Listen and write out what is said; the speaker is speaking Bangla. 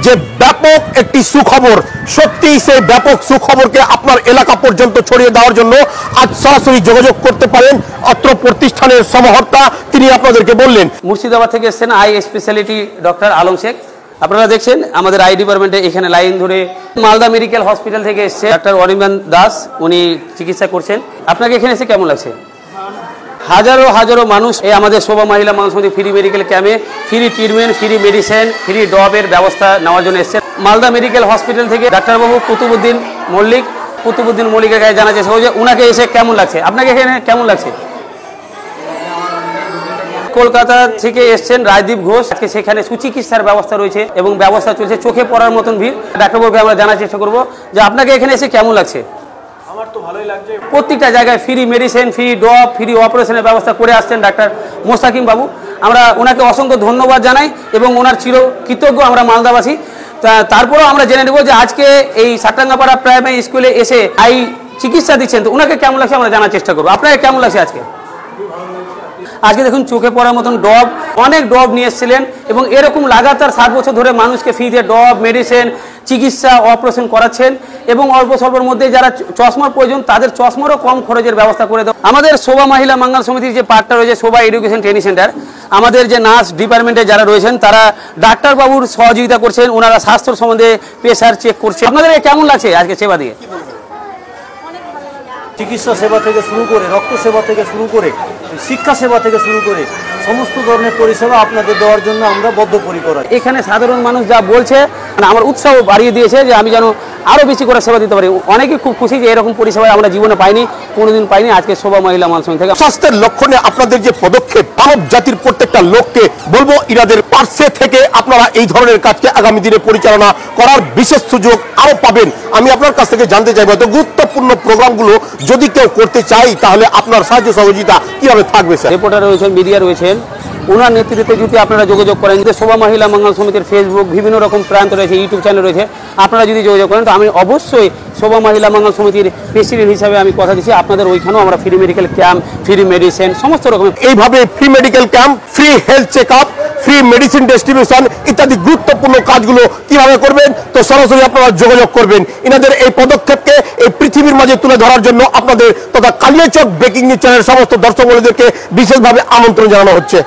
যে ব্যাপক একটি সুখবর, সত্যি সেই ব্যাপক সুখবরকে আপনার এলাকা পর্যন্ত ছড়িয়ে দেওয়ার জন্য আজ সরাসরি যোগাযোগ করতে পারেন অত্র প্রতিষ্ঠানের সমাহর্তা, তিনি আপনাদেরকে বললেন। মুর্শিদাবাদ থেকে এসেছেন I speciality doctor Alam Sheikh. আপনারা দেখছেন আমাদের আই ডিপার্টমেন্টে এখানে লাইন ধরে। মালদা মেডিকেল হসপিটাল থেকে এসছে ডাক্তার অনির্বাণ দাস, উনি চিকিৎসা করছেন। আপনাকে এখানে এসে কেমন লাগছে? হাজারো হাজারো মানুষ এই আমাদের শোভা মহিলা মানুষ ফ্রি মেডিকেল ক্যাম্পে free treatment, free medicine, free ড্রপের ব্যবস্থা নেওয়ার জন্য এসছেন। মালদা মেডিকেল হসপিটাল থেকে ডাক্তারবাবু কুতুবুদ্দিন মল্লিকের কাছে জানা যাচ্ছে যে ওনাকে এসে কেমন লাগছে। আপনাকে এখানে কেমন লাগছে? কলকাতা থেকে এসছেন রাজদীপ ঘোষ, আজকে সেখানে সুচিকিৎসার ব্যবস্থা রয়েছে এবং ব্যবস্থা চলছে, চোখে পড়ার মতন ভিড়। ডাক্তারবাবুকে আমরা জানার চেষ্টা করবো যে আপনাকে এখানে এসে কেমন লাগছে। আমার তো ভালোই লাগছে। প্রত্যেকটা জায়গায় free medicine, free drop, free অপারেশনের ব্যবস্থা করে আসছেন ডাক্তার মোস্তাকিম বাবু। আমরা ওনাকে অসংখ্য ধন্যবাদ জানাই এবং ওনার চিরকৃতজ্ঞ আমরা মালদাবাসী। তারপরেও আমরা জেনে নেব যে আজকে এই সাটাঙ্গাপাড়া প্রাইমারি স্কুলে এসে আই চিকিৎসা দিচ্ছেন, তো ওনাকে কেমন লাগছে আমরা জানার চেষ্টা করবো। আপনাকে কেমন লাগছে আজকে? আজকে দেখুন চোখে পড়ার মতন ড্রপ, অনেক ড্রপ নিয়ে এসেছিলেন এবং এরকম লাগাতার 7 বছর ধরে মানুষকে ফ্রিতে ড্রপ, মেডিসিন, চিকিৎসা, অপারেশন করাচ্ছেন এবং অল্প স্বল্পের মধ্যে যারা চশমার প্রয়োজন তাদের চশমারও কম খরচের ব্যবস্থা করে দেয়। আমাদের শোভা মহিলা মঙ্গল সমিতির যে পার্টটা রয়েছে শোভা এডুকেশন ট্রেনিং সেন্টার, আমাদের যে নার্স ডিপার্টমেন্টে যারা রয়েছেন তারা ডাক্তারবাবুর সহযোগিতা করছেন, ওনারা স্বাস্থ্য সম্বন্ধে প্রেশার চেক করছেন। আপনাদের কেমন লাগছে আজকে সেবা দিয়ে? চিকিৎসা সেবা থেকে শুরু করে, রক্ত সেবা থেকে শুরু করে, শিক্ষা সেবা থেকে শুরু করে সমস্ত ধরনের পরিষেবা আপনাদের দেওয়ার জন্য আমরা বদ্ধপরিকর। এখানে সাধারণ মানুষ যা বলছে আমার উৎসাহ বাড়িয়ে দিয়েছে যে আমি যেন আরও বেশি করে সেবা দিতে পারি। অনেকে খুব খুশি যে এরকম পরিষেবা আমরা জীবনে পাইনি, কোনোদিন পাইনি। আজকে শোভা মহিলা মানুষ থেকে স্বাস্থ্যের লক্ষণে আপনাদের যে পদক্ষেপ, মানব জাতির প্রত্যেকটা লোককে বলবো ইনাদের পার্শ্বে থেকে আপনারা এই ধরনের কাজকে আগামী দিনে পরিচালনা করার বিশেষ সুযোগ আরো পাবেন। আমি আপনার কাছ থেকে জানতে চাইবো তো গুরুত্বপূর্ণ প্রোগ্রামগুলো যদি কেউ করতে চাই তাহলে আপনার সাহায্য সহযোগিতা কিভাবে থাকবে? স্যার, রিপোর্টার রয়েছেন, মিডিয়া রয়েছেন, ওনার নেতৃত্বে যদি আপনারা যোগাযোগ করেন, যদি শোভা মহিলা মঙ্গল সমিতির ফেসবুক বিভিন্ন রকম প্রান্ত রয়েছে, ইউটিউব চ্যানেল রয়েছে, আপনারা যদি যোগাযোগ করেন তো আমি অবশ্যই শোভা মহিলা মঙ্গল সমিতির প্রেসিডেন্ট হিসাবে আমি কথা দিচ্ছি আপনাদের ওইখানেও আমরা free medical camp, free medicine সমস্ত রকমের এইভাবে free medical camp, free health check up, free medicine distribution ইত্যাদি গুরুত্বপূর্ণ কাজগুলো কিভাবে করবেন তো সরাসরি আপনারা যোগাযোগ করবেন। ইনাদের এই পদক্ষেপকে এই পৃথিবীর মাঝে তুলে ধরার জন্য আপনাদের তথা কালিয়াচক ব্রেকিং নিউজ চ্যানেলের সমস্ত দর্শক বন্ধুদেরকে বিশেষভাবে আমন্ত্রণ জানানো হচ্ছে।